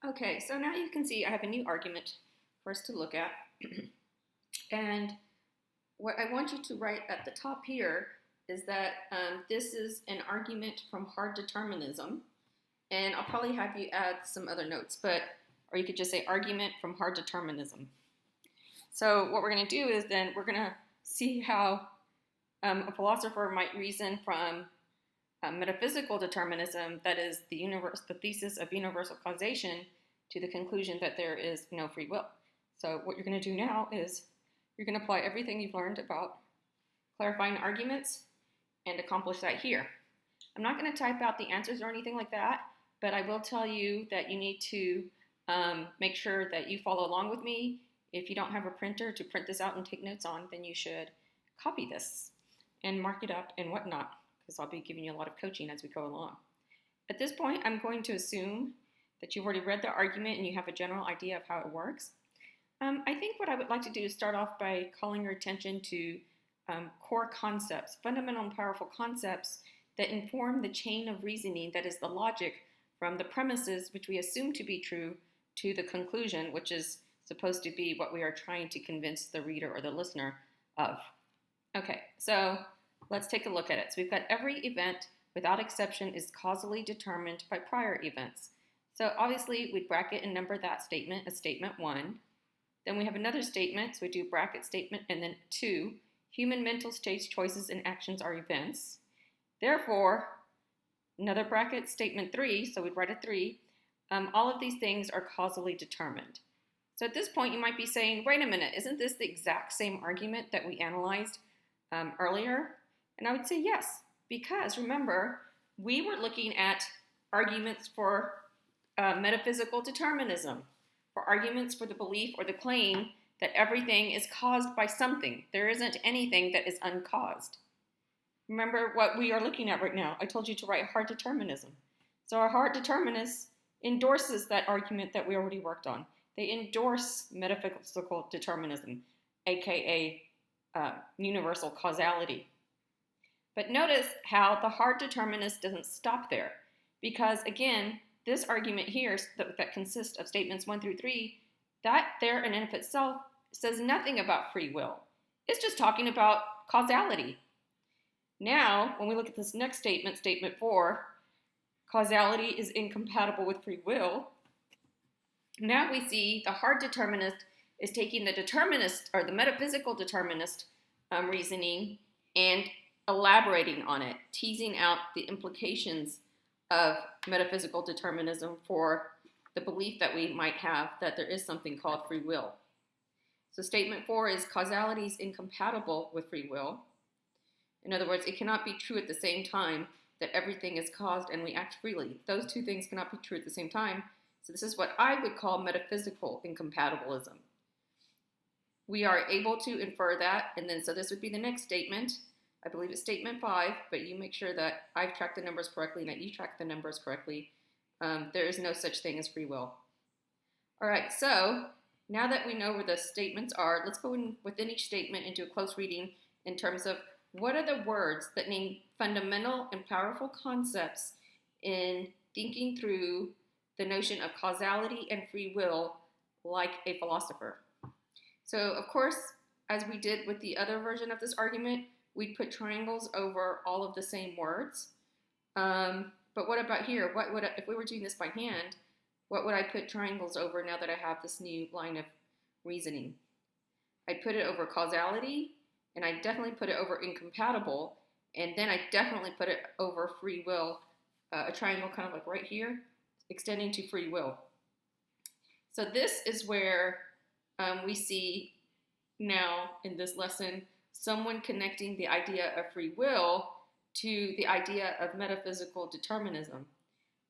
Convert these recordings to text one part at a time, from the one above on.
Okay, so now you can see I have a new argument for us to look at. And what I want you to write at the top here is that this is an argument from hard determinism. And I'll probably have you add some other notes, or you could just say argument from hard determinism. So what we're going to do is then we're going to see how a philosopher might reason from metaphysical determinism, that is the thesis of universal causation, to the conclusion that there is no free will. So what you're going to do now is you're going to apply everything you've learned about clarifying arguments and accomplish that here. I'm not going to type out the answers or anything like that, but I will tell you that you need to make sure that you follow along with me. If you don't have a printer to print this out and take notes on, then you should copy this and mark it up and whatnot, because I'll be giving you a lot of coaching as we go along. At this point, I'm going to assume that you've already read the argument and you have a general idea of how it works. I think what I would like to do is start off by calling your attention to core concepts, fundamental and powerful concepts that inform the chain of reasoning, that is the logic from the premises which we assume to be true to the conclusion, which is supposed to be what we are trying to convince the reader or the listener of. Okay, so let's take a look at it. So we've got every event without exception is causally determined by prior events. So obviously we'd bracket and number that statement as statement 1. Then we have another statement, so we do bracket statement and then 2. Human mental states, choices, and actions are events. Therefore, another bracket, statement 3, so we'd write a 3. All of these things are causally determined. So at this point, you might be saying, wait a minute, isn't this the exact same argument that we analyzed earlier? And I would say yes, because remember, we were looking at arguments for metaphysical determinism, for arguments for the belief or the claim that everything is caused by something. There isn't anything that is uncaused. Remember what we are looking at right now. I told you to write hard determinism. So our hard determinist endorses that argument that we already worked on. They endorse metaphysical determinism, aka universal causality. But notice how the hard determinist doesn't stop there, because again, this argument here that consists of statements 1 through 3, that there in and of itself says nothing about free will. It's just talking about causality. Now, when we look at this next statement, statement 4, causality is incompatible with free will. Now we see the hard determinist is taking the determinist or the metaphysical determinist reasoning and elaborating on it, teasing out the implications of metaphysical determinism for the belief that we might have that there is something called free will. So statement 4 is causality is incompatible with free will. In other words, it cannot be true at the same time that everything is caused and we act freely. Those two things cannot be true at the same time. So this is what I would call metaphysical incompatibilism. We are able to infer that, and then so this would be the next statement. I believe it's statement 5, but you make sure that I've tracked the numbers correctly and that you track the numbers correctly. There is no such thing as free will. All right, so now that we know where the statements are, let's go in within each statement and do a close reading in terms of what are the words that name fundamental and powerful concepts in thinking through the notion of causality and free will like a philosopher. So, of course, as we did with the other version of this argument, we'd put triangles over all of the same words. But what about here? If we were doing this by hand, what would I put triangles over now that I have this new line of reasoning? I'd put it over causality, and I definitely put it over incompatible, and then I definitely put it over free will, a triangle kind of like right here, extending to free will. So this is where we see now in this lesson someone connecting the idea of free will to the idea of metaphysical determinism.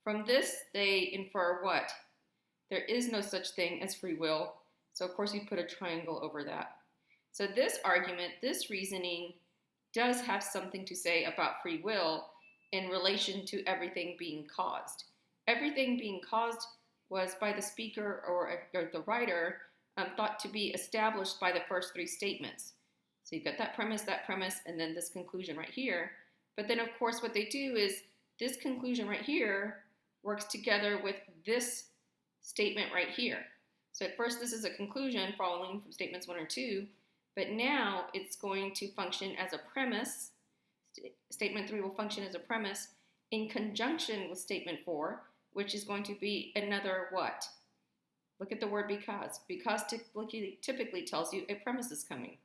From this, they infer what? There is no such thing as free will, so of course you put a triangle over that. So this argument, this reasoning, does have something to say about free will in relation to everything being caused. Everything being caused was by the speaker or the writer thought to be established by the first 3 statements. So you've got that premise, and then this conclusion right here. But then, of course, what they do is this conclusion right here works together with this statement right here. So at first this is a conclusion following from statements 1 or 2, but now it's going to function as a premise. Statement 3 will function as a premise in conjunction with statement 4, which is going to be another what? Look at the word because. Because typically tells you a premise is coming.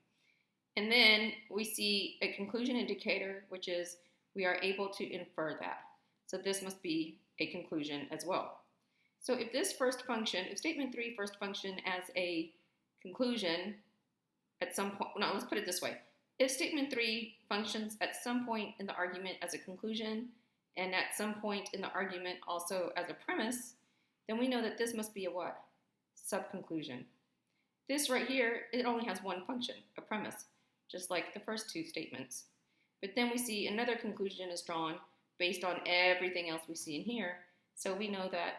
And then we see a conclusion indicator, which is we are able to infer that. So this must be a conclusion as well. So if this first function, if statement 3 first function as a conclusion at some point, no, let's put it this way. If statement 3 functions at some point in the argument as a conclusion and at some point in the argument also as a premise, then we know that this must be a what? Subconclusion. This right here, it only has one function, a premise, just like the first two statements. But then we see another conclusion is drawn based on everything else we see in here. So we know that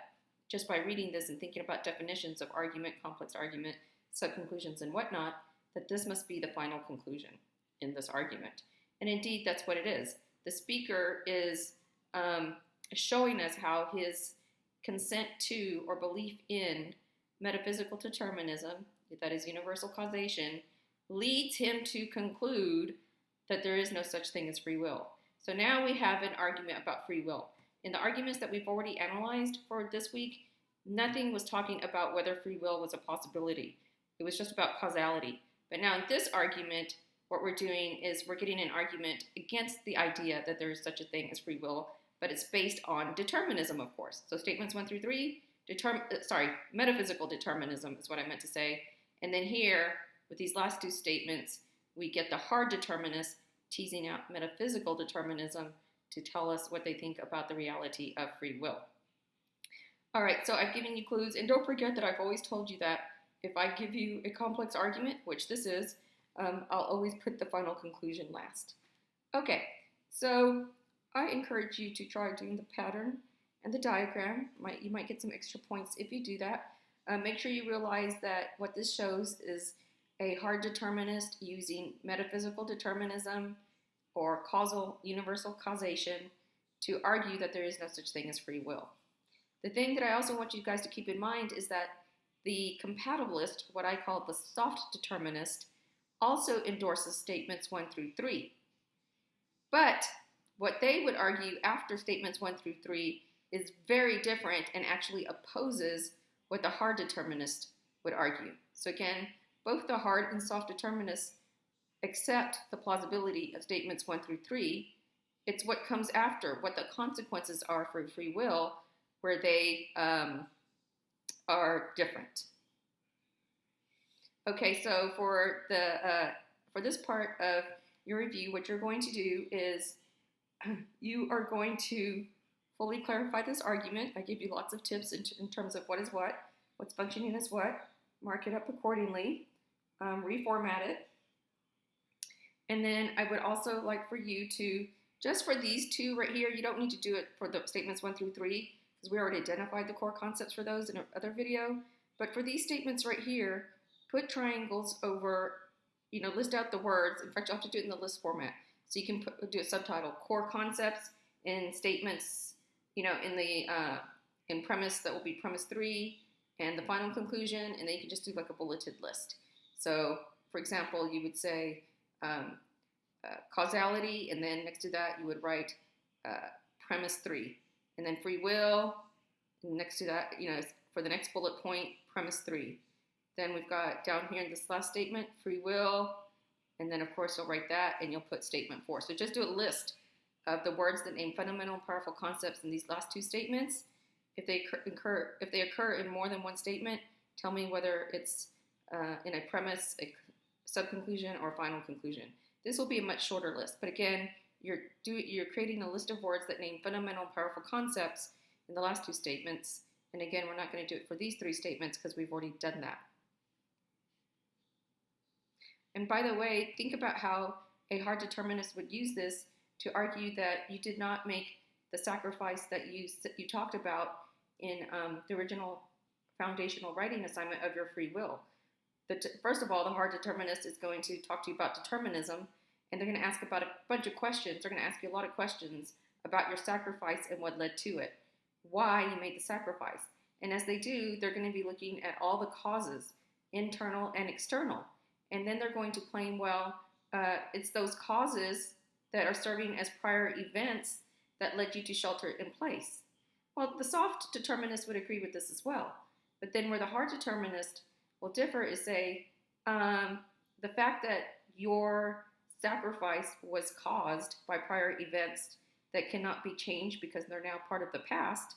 just by reading this and thinking about definitions of argument, complex argument, subconclusions, and whatnot, that this must be the final conclusion in this argument. And indeed, that's what it is. The speaker is showing us how his consent to or belief in metaphysical determinism, that is universal causation, leads him to conclude that there is no such thing as free will. So now we have an argument about free will. In the arguments that we've already analyzed for this week, nothing was talking about whether free will was a possibility. It was just about causality. But now in this argument, what we're doing is we're getting an argument against the idea that there is such a thing as free will, but it's based on determinism, of course. So statements 1 through 3, metaphysical determinism is what I meant to say. And then here, with these last two statements, we get the hard determinists teasing out metaphysical determinism to tell us what they think about the reality of free will. All right, so I've given you clues, and don't forget that I've always told you that if I give you a complex argument, which this is, I'll always put the final conclusion last. Okay, so I encourage you to try doing the pattern and the diagram. You might get some extra points if you do that. Make sure you realize that what this shows is a hard determinist using metaphysical determinism or causal universal causation to argue that there is no such thing as free will. The thing that I also want you guys to keep in mind is that the compatibilist, what I call the soft determinist, also endorses statements 1 through 3. But what they would argue after statements 1 through 3 is very different and actually opposes what the hard determinist would argue. So again, both the hard and soft determinists accept the plausibility of statements 1 through 3. It's what comes after, what the consequences are for free will, where they are different. Okay, so for this part of your review, what you're going to do is you are going to fully clarify this argument. I give you lots of tips in terms of what is what, what's functioning as what, mark it up accordingly, reformat it. And then I would also like for you to, just for these two right here, you don't need to do it for the statements 1 through 3, because we already identified the core concepts for those in another video. But for these statements right here, put triangles over, list out the words. In fact, you'll have to do it in the list format. So you can do a subtitle, core concepts in statements, in premise that will be premise 3 and the final conclusion, and then you can just do like a bulleted list. So, for example, you would say causality, and then next to that you would write premise 3, and then free will, and next to that, for the next bullet point, premise 3. Then we've got down here in this last statement, free will, and then of course you'll write that and you'll put statement 4. So just do a list of the words that name fundamental and powerful concepts in these last two statements. If they occur in more than one statement, tell me whether it's in a premise, a subconclusion, or a final conclusion. This will be a much shorter list, but again, you're creating a list of words that name fundamental and powerful concepts in the last two statements. And again, we're not going to do it for these 3 statements because we've already done that. And by the way, think about how a hard determinist would use this to argue that you did not make the sacrifice that you talked about in the original foundational writing assignment of your free will. First of all, the hard determinist is going to talk to you about determinism, and they're going to ask about a bunch of questions. They're going to ask you a lot of questions about your sacrifice and what led to it, why you made the sacrifice. And as they do, they're going to be looking at all the causes, internal and external. And then they're going to claim, well, it's those causes that are serving as prior events that led you to shelter in place. Well, the soft determinist would agree with this as well. But then where the hard determinist will differ is say, the fact that your sacrifice was caused by prior events that cannot be changed because they're now part of the past,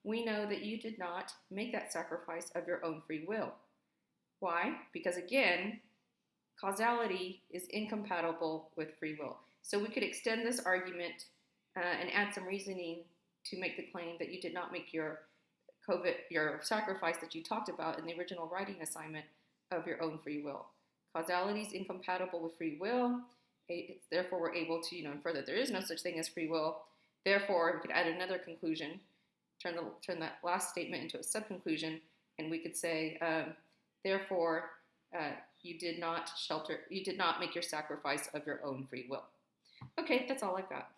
we know that you did not make that sacrifice of your own free will. Why? Because again, causality is incompatible with free will. So we could extend this argument and add some reasoning to make the claim that you did not make your sacrifice that you talked about in the original writing assignment of your own free will. Causality is incompatible with free will. Therefore, we're able to infer that there is no such thing as free will. Therefore, we could add another conclusion, turn that last statement into a subconclusion, and we could say, therefore, you did not make your sacrifice of your own free will. Okay, that's all I've got.